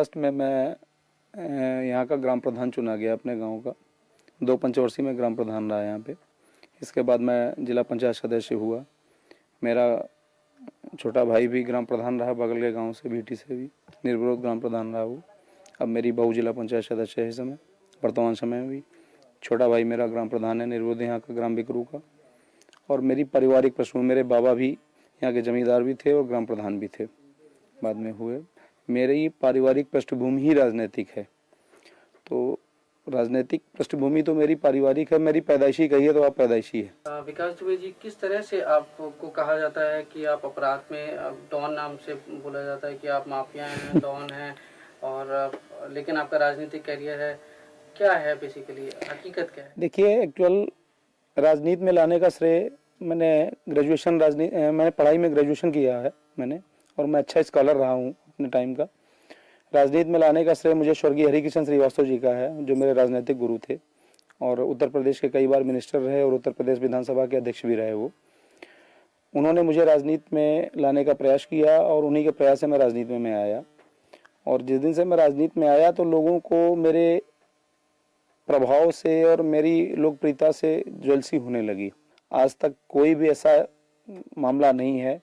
2001 में मैं यहाँ का ग्राम प्रधान चुना गया अपने गांव का। 2 पंचवर्षीय में ग्राम प्रधान रहा यहाँ पे। इसके बाद मैं जिला पंचायत सदस्य हुआ। मेरा छोटा भाई भी ग्राम प्रधान रहा, बगल के गांव से बीटी से भी निर्विरोध ग्राम प्रधान रहा वो। अब मेरी बहू जिला पंचायत सदस्य है इस समय, वर्तमान समय में भी। छोटा भाई मेरा ग्राम प्रधान है निर्विरोध यहाँ का, ग्राम बिकरू का। और मेरी पारिवारिक पृष्ठभूमि, मेरे बाबा भी यहाँ के जमींदार भी थे और ग्राम प्रधान भी थे, बाद में हुए। मेरी पारिवारिक पृष्ठभूमि ही राजनीतिक है। तो राजनीतिक पृष्ठभूमि तो मेरी पारिवारिक है, मेरी पैदाइशी कहिए तो आप पैदाइशी है। विकास दुबे जी, किस तरह से आपको कहा जाता है कि आप अपराध में डॉन नाम से बोला जाता है कि आप माफिया हैं, डॉन हैं, और लेकिन आपका राजनीतिक करियर है, क्या है बेसिकली, हकीकत क्या है? देखिए, एक्चुअल राजनीति में लाने का श्रेय मैंने पढ़ाई में ग्रेजुएशन किया है मैंने, और मैं अच्छा स्कॉलर रहा हूँ अपने टाइम का। राजनीति में लाने का श्रेय मुझे स्वर्गीय हरिकिशन श्रीवास्तव जी का है, जो मेरे राजनीतिक गुरु थे और उत्तर प्रदेश के कई बार मिनिस्टर रहे और उत्तर प्रदेश विधानसभा के अध्यक्ष भी रहे वो। उन्होंने मुझे राजनीति में लाने का प्रयास किया और उन्हीं के प्रयास से मैं राजनीति में आया। और जिस दिन से मैं राजनीति में आया तो लोगों को मेरे प्रभाव से और मेरी लोकप्रियता से ज्वेलसी होने लगी। आज तक कोई भी ऐसा मामला नहीं है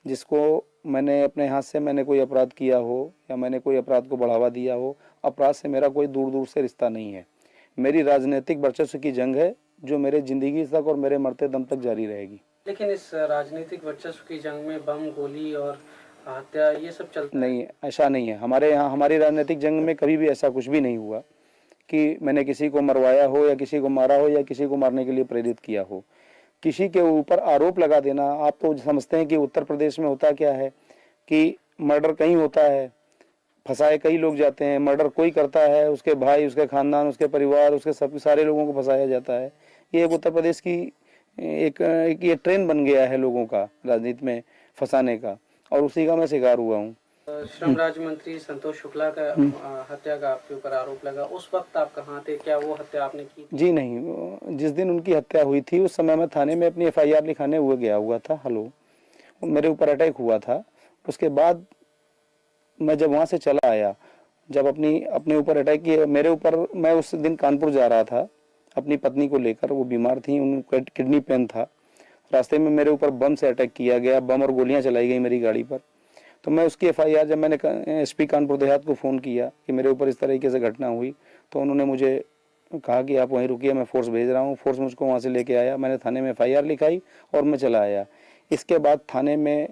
जिसको मैंने अपने हाथ से मैंने कोई अपराध किया हो या मैंने कोई अपराध को बढ़ावा दिया हो। अपराध से मेरा कोई दूर दूर से रिश्ता नहीं है। मेरी राजनीतिक वर्चस्व की जंग है जो मेरे जिंदगी तक और मेरे मरते दम तक जारी रहेगी। लेकिन इस राजनीतिक वर्चस्व की जंग में बम, गोली और हत्या ये सब चलता नहीं, ऐसा नहीं है। हमारे यहाँ हमारी राजनीतिक जंग में कभी भी ऐसा कुछ भी नहीं हुआ कि मैंने किसी को मरवाया हो या किसी को मारा हो या किसी को मारने के लिए प्रेरित किया हो। किसी के ऊपर आरोप लगा देना, आप तो समझते हैं कि उत्तर प्रदेश में होता क्या है कि मर्डर कहीं होता है, फंसाए कई लोग जाते हैं। मर्डर कोई करता है, उसके भाई, उसके खानदान, उसके परिवार, उसके सब सारे लोगों को फंसाया जाता है। ये एक उत्तर प्रदेश की एक ये ट्रेंड बन गया है लोगों का राजनीति में फंसाने का, और उसी का मैं शिकार हुआ हूँ। श्रम राज्य मंत्री संतोष शुक्ला का हत्या का आपके ऊपर आरोप लगा, उस वक्त आप कहाँ थे? क्या वो हत्या आपने की थी? जी नहीं, जिस दिन उनकी हत्या हुई थी उस समय मैं थाने में अपनी FIR लिखाने हुए गया हुआ था। मेरे ऊपर अटैक हुआ था। उसके बाद मैं जब वहाँ से चला आया, जब अपने ऊपर अटैक किया मेरे ऊपर, मैं उस दिन कानपुर जा रहा था अपनी पत्नी को लेकर। वो बीमार थी, उनको किडनी पेन था। रास्ते में मेरे ऊपर बम से अटैक किया गया, बम और गोलियां चलाई गई मेरी गाड़ी पर। तो मैं उसकी FIR, जब मैंने SP कानपुर देहात को फ़ोन किया कि मेरे ऊपर इस तरीके से घटना हुई, तो उन्होंने मुझे कहा कि आप वहीं रुकिए, मैं फोर्स भेज रहा हूँ। फोर्स मुझको वहाँ से लेके आया, मैंने थाने में FIR लिखाई और मैं चला आया। इसके बाद थाने में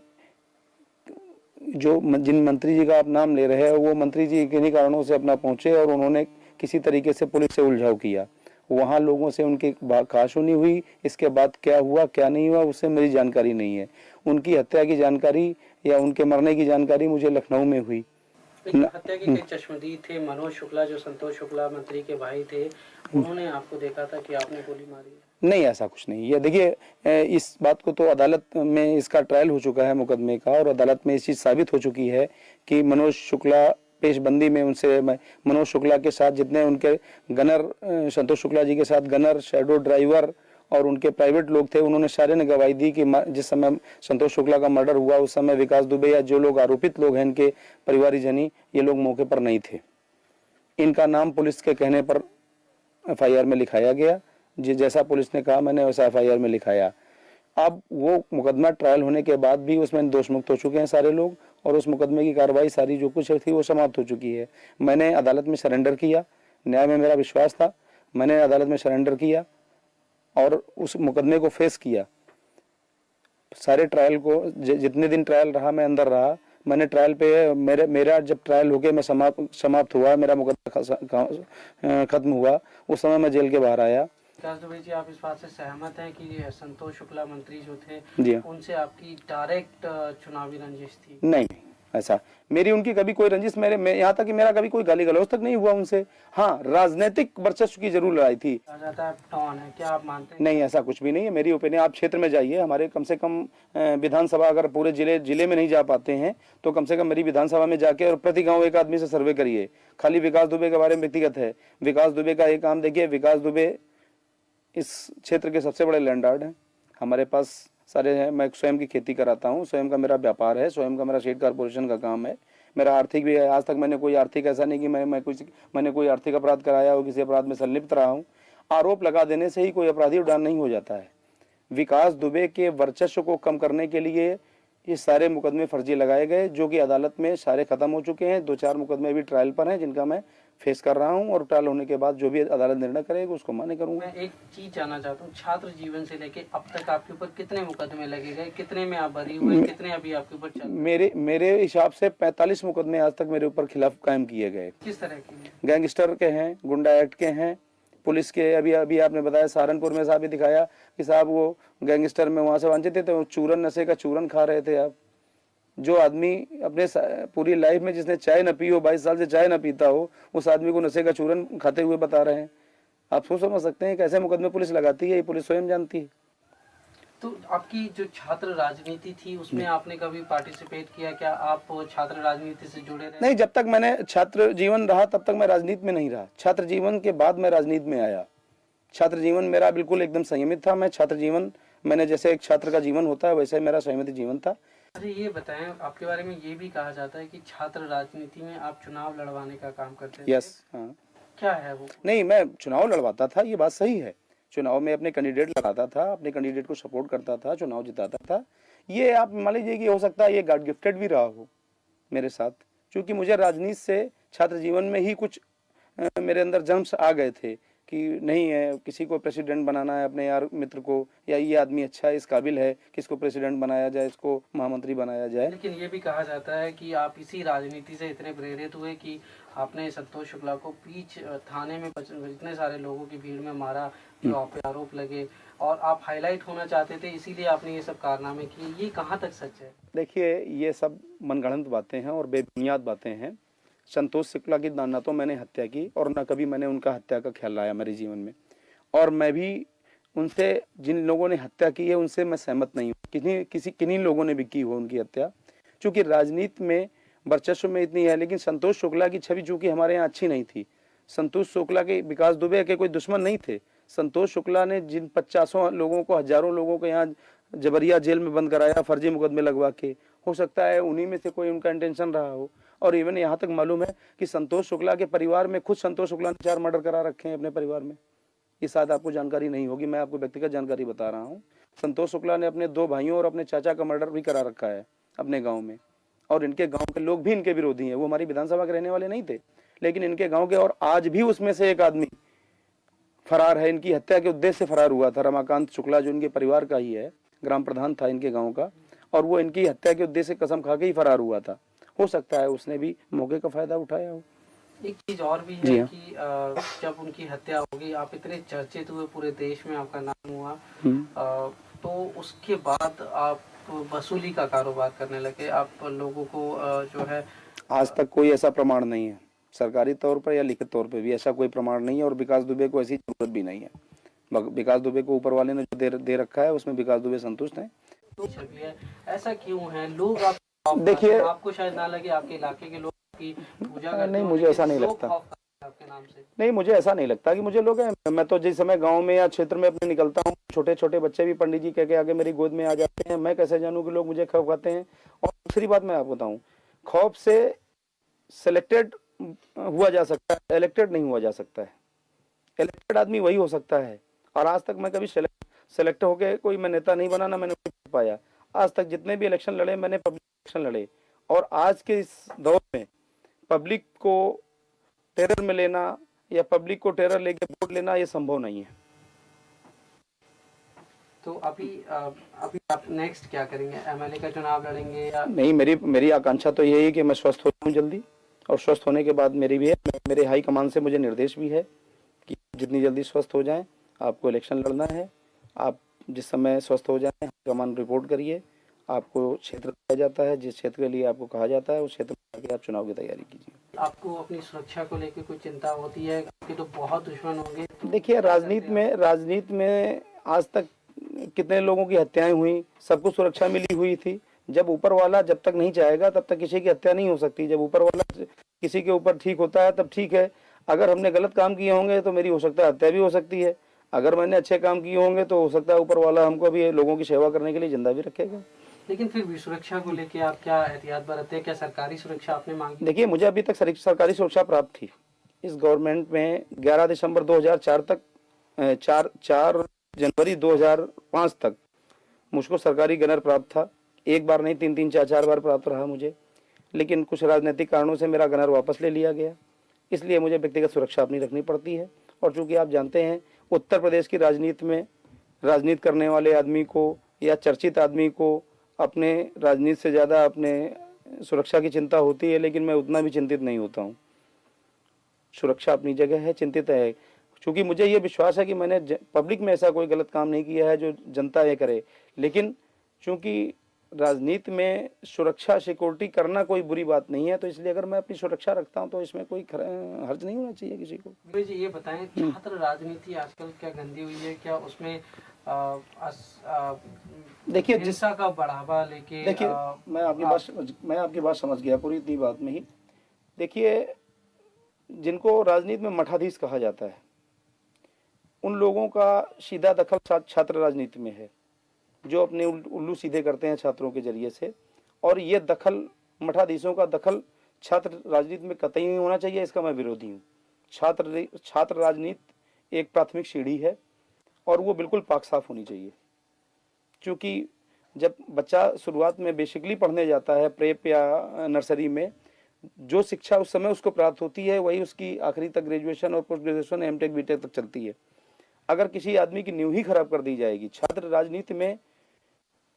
जिन मंत्री जी का आप नाम ले रहे हैं, वो मंत्री जी किन्हीं कारणों से अपना पहुँचे और उन्होंने किसी तरीके से पुलिस से उलझाव किया। वहाँ लोगों से उनकी कहासुनी हुई। इसके बाद क्या हुआ क्या नहीं हुआ उससे मेरी जानकारी नहीं है। उनकी हत्या की जानकारी या उनके मरने की जानकारी मुझे लखनऊ में हुई। हत्या के कई चश्मदीद थे। मनोज शुक्ला, जो संतोष शुक्ला मंत्री के भाई थे, उन्होंने आपको देखा था कि आपने गोली मारी? नहीं, ऐसा कुछ नहीं। ये देखिए, इस बात को तो अदालत में इसका ट्रायल हो चुका है मुकदमे का, और अदालत में इस चीज साबित हो चुकी है कि मनोज शुक्ला पेशबंदी में उनसे, मनोज शुक्ला के साथ जितने उनके गनर, संतोष शुक्ला जी के साथ गनर, शैडो ड्राइवर और उनके प्राइवेट लोग थे, उन्होंने सारे ने गवाही दी कि जिस समय संतोष शुक्ला का मर्डर हुआ उस समय विकास दुबे या जो लोग आरोपित लोग हैं इनके परिवारजनी, ये लोग मौके पर नहीं थे। इनका नाम पुलिस के कहने पर FIR में लिखाया गया। जैसा पुलिस ने कहा मैंने वैसा FIR में लिखाया। अब वो मुकदमा ट्रायल होने के बाद भी उसमें दोष मुक्त हो चुके हैं सारे लोग, और उस मुकदमे की कार्रवाई सारी जो कुछ थी वो समाप्त हो चुकी है। मैंने अदालत में सरेंडर किया, न्याय में मेरा विश्वास था, मैंने अदालत में सरेंडर किया और उस मुकदमे को फेस किया। सारे ट्रायल को, जितने दिन ट्रायल रहा मैं अंदर रहा। मैंने ट्रायल पे मेरा जब ट्रायल हो गया, मैं समाप्त हुआ, मेरा मुकदमा खत्म हुआ, उस समय मैं जेल के बाहर आया। विकास दुबे जी, आप इस बात से सहमत हैं कि संतोष शुक्ला मंत्री जो थे जी, उनसे आपकी डायरेक्ट चुनावी रंजिश थी? नहीं, ऐसा मेरी उनकी कभी कोई रंजिश, यहाँ तक कि मेरा कभी कोई गाली गलौज तक नहीं हुआ उनसे। हाँ, राजनीतिक वर्चस्व की जरूर लड़ाई थी। टॉन है, क्या आप मानते हैं? नहीं, ऐसा कुछ भी नहीं है। मेरी ओपिनियन, आप क्षेत्र में जाइए, हमारे कम से कम विधानसभा, अगर पूरे जिले में नहीं जा पाते हैं तो कम से कम मेरी विधानसभा में जाके और प्रति गाँव एक आदमी से सर्वे करिए। खाली विकास दुबे के बारे में व्यक्तिगत है, विकास दुबे का एक काम देखिए। विकास दुबे इस क्षेत्र के सबसे बड़े लैंडलॉर्ड हैं। हमारे पास सारे हैं। मैं स्वयं की खेती कराता हूँ, स्वयं का मेरा व्यापार है, स्वयं का मेरा स्टेट कॉर्पोरेशन का काम है, मेरा आर्थिक भी है। आज तक मैंने कोई आर्थिक ऐसा नहीं कि मैंने कोई आर्थिक अपराध कराया हो, किसी अपराध में संलिप्त रहा हूँ। आरोप लगा देने से ही कोई अपराधी उड़ान नहीं हो जाता है। विकास दुबे के वर्चस्व को कम करने के लिए ये सारे मुकदमे फर्जी लगाए गए, जो कि अदालत में सारे खत्म हो चुके हैं। 2-4 मुकदमे भी ट्रायल पर हैं, जिनका मैं फेस कर रहा हूं, और ट्रायल होने के बाद जो भी अदालत निर्णय करेगी उसको मान्य करूंगा। मैं एक चीज जानना चाहता हूँ, छात्र जीवन से लेके अब तक आपके ऊपर कितने मुकदमे लगे गए, कितने में आप बरी हुए, कितने अभी आपके ऊपर चल रहे हैं? मेरे हिसाब से 45 मुकदमे आज तक मेरे ऊपर खिलाफ कायम किए गए। किस तरह के? गैंगस्टर के हैं, गुंडा एक्ट के हैं, पुलिस के। अभी आपने बताया सहारनपुर में साहब भी दिखाया कि साहब वो गैंगस्टर में वहां से वांछित थे, तो चूरन, नशे का चूरन खा रहे थे। आप जो आदमी अपने पूरी लाइफ में जिसने चाय न पी हो, 22 साल से चाय न पीता हो, उस आदमी को नशे का चूरन खाते हुए बता रहे हैं। आप सोच समझ सकते हैं कैसे मुकदमे पुलिस लगाती है, ये पुलिस स्वयं जानती है। तो आपकी जो छात्र राजनीति थी उसमें आपने कभी पार्टिसिपेट किया? क्या आप छात्र राजनीति से जुड़े रहे? नहीं, जब तक मैंने छात्र जीवन रहा तब तक मैं राजनीति में नहीं रहा। छात्र जीवन के बाद मैं राजनीति में आया। छात्र जीवन मेरा बिल्कुल एकदम संयमित था। मैं छात्र जीवन, मैंने जैसे एक छात्र का जीवन होता है वैसे मेरा संयमित जीवन था। अरे ये बताएं, आपके बारे में ये भी कहा जाता है कि छात्र राजनीति में आप चुनाव लड़वाने का काम करते थे। यस, हाँ। क्या है वो? नहीं, मैं चुनाव लड़वाता था, ये बात सही है। चुनाव में अपने कैंडिडेट लगाता था, अपने कैंडिडेट को सपोर्ट करता था, चुनाव जिताता था। ये आप मान लीजिए कि हो सकता है ये गॉड गिफ्टेड भी रहा हो मेरे साथ, क्योंकि मुझे राजनीति से छात्र जीवन में ही कुछ मेरे अंदर जर्म्स आ गए थे कि नहीं है, किसी को प्रेसिडेंट बनाना है अपने यार मित्र को, या ये आदमी अच्छा है, इस काबिल है, किसको प्रेसिडेंट बनाया जाए, इसको महामंत्री बनाया जाए। लेकिन ये भी कहा जाता है कि आप इसी राजनीति से इतने प्रेरित हुए कि आपने संतोष शुक्ला को बीच थाने में इतने सारे लोगों की भीड़ में मारा, जो आप पे आरोप लगे, और आप हाईलाइट होना चाहते थे, इसीलिए आपने ये सब कारनामे किए। ये कहाँ तक सच है? देखिए, ये सब मनगढ़ंत बातें हैं और बेबुनियाद बातें हैं। संतोष शुक्ला की ना तो मैंने हत्या की और न कभी मैंने उनका हत्या का ख्याल लाया मेरे जीवन में, और मैं भी उनसे, जिन लोगों ने हत्या की है उनसे मैं सहमत नहीं हूँ। किन्हीं लोगों ने भी की हो उनकी हत्या, चूँकि राजनीति में वर्चस्व में इतनी है। लेकिन संतोष शुक्ला की छवि चूँकि हमारे यहाँ अच्छी नहीं थी। संतोष शुक्ला के विकास दुबे के कोई दुश्मन नहीं थे। संतोष शुक्ला ने जिन 50 लोगों को, हजारों लोगों को यहाँ जबरिया जेल में बंद कराया, फर्जी मुकदमे लगवा के, हो सकता है उन्हीं में से कोई उनका इंटेंशन रहा हो। और इवन यहाँ तक मालूम है कि संतोष शुक्ला के परिवार में, खुद संतोष शुक्ला ने 4 मर्डर करा रखे हैं अपने परिवार में। ये शायद आपको जानकारी नहीं होगी, मैं आपको व्यक्तिगत जानकारी बता रहा हूँ। संतोष शुक्ला ने अपने 2 भाइयों और अपने चाचा का मर्डर भी करा रखा है अपने गाँव में, और इनके गाँव के लोग भी इनके विरोधी हैं। वो हमारी विधानसभा के रहने वाले नहीं थे, लेकिन इनके गाँव के, और आज भी उसमें से एक आदमी फरार है। इनकी हत्या के उद्देश्य से फरार हुआ था रमाकांत शुक्ला, जो इनके परिवार का ही है, ग्राम प्रधान था इनके गांव का, और वो इनकी हत्या के उद्देश्य से कसम खा के ही फरार हुआ था। हो सकता है उसने भी मौके का फायदा उठाया हो। एक चीज और भी है कि जब उनकी हत्या होगी, आप इतने चर्चित हुए, पूरे देश में आपका नाम हुआ, तो उसके बाद आप वसूली का कारोबार करने लगे, आप लोगों को जो है। आज तक कोई ऐसा प्रमाण नहीं है, सरकारी तौर पर या लिखित तौर पर भी ऐसा कोई प्रमाण नहीं है, और विकास दुबे को ऐसी जरूरत भी नहीं है। विकास दुबे को ऊपर वाले ने जो दे रखा है उसमें विकास दुबे संतुष्ट हैं। छवि है, ऐसा क्यों है? लोग देखिए, आपको शायद ना लगे, आपके इलाके के लोग की पूजा करते नहीं, मुझे ऐसा नहीं लगता। आपके नाम से नहीं, मुझे ऐसा नहीं लगता कि मुझे लोग हैं। मैं तो जिस समय गांव में या क्षेत्र में अपने निकलता हूँ, छोटे छोटे बच्चे भी पंडित जी कह के आगे मेरी गोद में आ जाते हैं। मैं कैसे जानूं कि लोग मुझे खौफ खाते हैं? और दूसरी बात मैं आपको बताऊं, खौफ से सिलेक्टेड हुआ जा सकता है, इलेक्टेड नहीं हुआ जा सकता है। इलेक्टेड आदमी वही हो सकता है, और आज तक मैं कभी सेलेक्ट होके कोई मैं नेता नहीं बना, ना मैंने पाया। आज तक जितने भी इलेक्शन लड़े, मैंने पब्लिक इलेक्शन लड़े, और आज के इस दौर में पब्लिक को टेरर में लेना या पब्लिक को टेरर लेके वोट लेना, ये संभव नहीं है। तो अभी आप नेक्स्ट क्या करेंगे? एमएलए का चुनाव लड़ेंगे या नहीं? मेरी आकांक्षा तो यही है कि मैं स्वस्थ हो जाऊं जल्दी, और स्वस्थ होने के बाद मेरे हाई कमान से मुझे निर्देश भी है कि जितनी जल्दी स्वस्थ हो जाएं आपको इलेक्शन लड़ना है। आप जिस समय स्वस्थ हो जाएं हाई कमान रिपोर्ट करिए, आपको क्षेत्र दिया जाता है, जिस क्षेत्र के लिए आपको कहा जाता है उस क्षेत्र में आके आप चुनाव की तैयारी कीजिए। आपको अपनी सुरक्षा को लेकर कोई चिंता होती है? आपके तो बहुत दुश्मन होंगे। देखिए, राजनीति में आज तक कितने लोगों की हत्याएं हुई, सबको सुरक्षा मिली हुई थी। जब ऊपर वाला जब तक नहीं चाहेगा तब तक किसी की हत्या नहीं हो सकती। जब ऊपर वाला किसी के ऊपर ठीक होता है तब ठीक है। अगर हमने गलत काम किए होंगे तो मेरी हो सकता है हत्या भी हो सकती है। अगर मैंने अच्छे काम किए होंगे तो हो सकता है ऊपर वाला हमको भी लोगों की सेवा करने के लिए जिंदा भी रखेगा। लेकिन फिर भी सुरक्षा को लेके आप क्या एहतियात बरतते हैं? क्या सरकारी सुरक्षा आपने मांगी? देखिए, मुझे अभी तक सरकारी सुरक्षा प्राप्त थी इस गवर्नमेंट में। 11 दिसंबर 2004 तक 4 जनवरी 2005 तक मुझको सरकारी गनर प्राप्त था। एक बार नहीं, 3-3 4-4 बार प्राप्त रहा मुझे। लेकिन कुछ राजनीतिक कारणों से मेरा गनर वापस ले लिया गया, इसलिए मुझे व्यक्तिगत सुरक्षा अपनी रखनी पड़ती है। और चूंकि आप जानते हैं उत्तर प्रदेश की राजनीति में राजनीति करने वाले आदमी को या चर्चित आदमी को अपने राजनीति से ज़्यादा अपने सुरक्षा की चिंता होती है, लेकिन मैं उतना भी चिंतित नहीं होता हूँ। सुरक्षा अपनी जगह है, चिंतित है, क्योंकि मुझे ये विश्वास है कि मैंने पब्लिक में ऐसा कोई गलत काम नहीं किया है जो जनता ये करे। लेकिन चूंकि राजनीति में सुरक्षा सिक्योरिटी करना कोई बुरी बात नहीं है, तो इसलिए अगर मैं अपनी सुरक्षा रखता हूं तो इसमें कोई हर्ज नहीं होना चाहिए किसी को। जी ये बताएं, छात्र राजनीति आजकल क्या गंदी हुई है? क्या उसमें देखिए हिंसा का बढ़ावा लेके? देखिए, मैं आपकी बात समझ गया पूरी इतनी बात में ही। देखिए, जिनको राजनीति में मठाधीश कहा जाता है उन लोगों का सीधा दखल छात्र राजनीति में है, जो अपने उल्लू सीधे करते हैं छात्रों के जरिए से। और ये दखल, मठाधीशों का दखल छात्र राजनीति में कतई नहीं होना चाहिए, इसका मैं विरोधी हूँ। छात्र राजनीति एक प्राथमिक सीढ़ी है और वो बिल्कुल पाक साफ होनी चाहिए। क्योंकि जब बच्चा शुरुआत में बेसिकली पढ़ने जाता है प्रेप या नर्सरी में, जो शिक्षा उस समय उसको प्राप्त होती है वही उसकी आखिरी तक ग्रेजुएशन और पोस्ट ग्रेजुएशन एमटेक बीटेक तक चलती है। अगर किसी आदमी की नींव ही खराब कर दी जाएगी छात्र राजनीति में,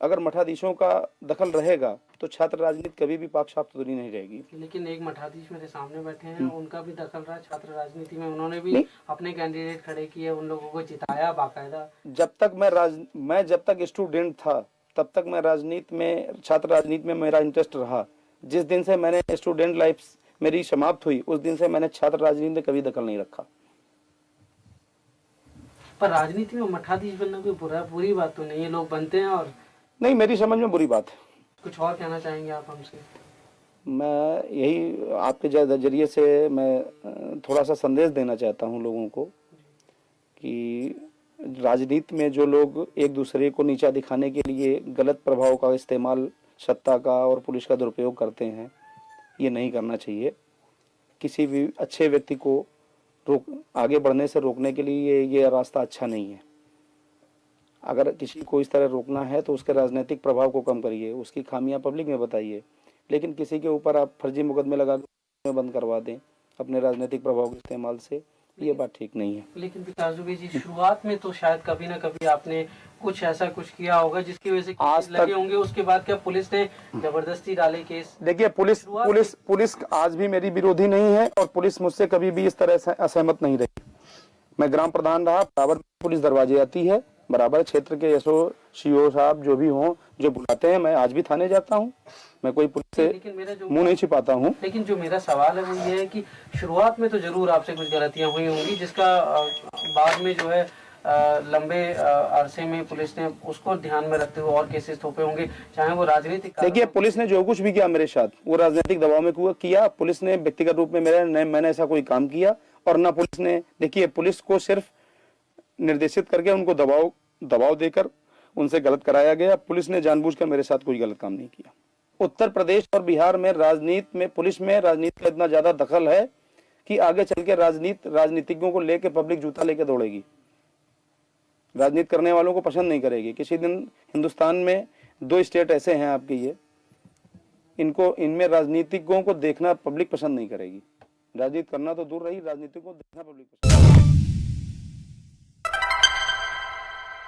अगर मठाधीशों का दखल रहेगा तो छात्र राजनीति कभी भी पाक साफ सुथरी नहीं रहेगी। लेकिन एक मठाधीश मेरे सामने बैठे हैं, उनका भी दखल रहा छात्र राजनीति में, उन्होंने भी अपने कैंडिडेट खड़े किए, उन लोगों को जिताया बाकायदा। जब तक मैं जब तक स्टूडेंट था तब तक मैं राजनीति में, छात्र राजनीति में मेरा इंटरेस्ट रहा। जिस दिन से मैंने स्टूडेंट लाइफ मेरी समाप्त हुई उस दिन से मैंने छात्र राजनीति में कभी दखल नहीं रखा। पर राजनीति में मठाधीश बनना कोई बुरी बात तो नहीं है, लोग बनते हैं। और नहीं, मेरी समझ में बुरी बात है। कुछ और कहना चाहेंगे आप हमसे? मैं यही आपके जरिए से मैं थोड़ा सा संदेश देना चाहता हूँ लोगों को कि राजनीति में जो लोग एक दूसरे को नीचा दिखाने के लिए गलत प्रभाव का इस्तेमाल, सत्ता का और पुलिस का दुरुपयोग करते हैं, ये नहीं करना चाहिए। किसी भी अच्छे व्यक्ति को आगे बढ़ने से रोकने के लिए ये रास्ता अच्छा नहीं है। अगर किसी को इस तरह रोकना है तो उसके राजनीतिक प्रभाव को कम करिए, उसकी खामियां पब्लिक में बताइए। लेकिन किसी के ऊपर आप फर्जी मुकदमे लगा के बंद करवा दें अपने राजनीतिक प्रभाव के इस्तेमाल से, ये बात ठीक नहीं है। लेकिन विकास दुबे जी, शुरुआत में तो शायद कभी ना कभी आपने कुछ ऐसा कुछ किया होगा जिसकी वजह से केस लगे होंगे। उसके बाद क्या पुलिस ने जबरदस्ती डाले केस? देखिए, पुलिस आज भी मेरी विरोधी नहीं है और पुलिस मुझसे कभी भी इस तरह से असहमत नहीं रही। मैं ग्राम प्रधान रहा, बराबर पुलिस दरवाजे आती है, बराबर क्षेत्र के एसओ सीओ साहब जो भी हों, जो बुलाते हैं, मैं आज भी थाने जाता हूँ। मैं कोई पुलिस से मुंह नहीं छिपाता हूँ। लेकिन जो मेरा सवाल है वो ये है कि शुरुआत में तो जरूर आपसे कुछ गलतियां हुई होंगी, जिसका बाद में जो है लंबे अरसे में पुलिस ने उसको ध्यान में रखते हुए और केसेस थोपे होंगे, चाहे वो राजनीतिक। देखिए, पुलिस ने जो कुछ भी किया मेरे साथ वो राजनीतिक दबाव में किया। पुलिस ने व्यक्तिगत रूप में मैंने ऐसा कोई काम किया और ना पुलिस ने। देखिए, पुलिस को सिर्फ निर्देशित करके उनको दबाव देकर उनसे गलत कराया गया। पुलिस ने जानबूझकर मेरे साथ कोई गलत काम नहीं किया। उत्तर प्रदेश और बिहार में राजनीति में, पुलिस में राजनीति का इतना ज्यादा दखल है कि आगे चल के राजनीतिज्ञों को लेके पब्लिक जूता लेके दौड़ेगी, राजनीति करने वालों को पसंद नहीं करेगी। किसी दिन हिंदुस्तान में 2 स्टेट ऐसे हैं आपके, इनमें राजनीतिज्ञों को देखना पब्लिक पसंद नहीं करेगी। राजनीति करना तो दूर रही, राजनीतिज्ञों को देखना पब्लिक पसंद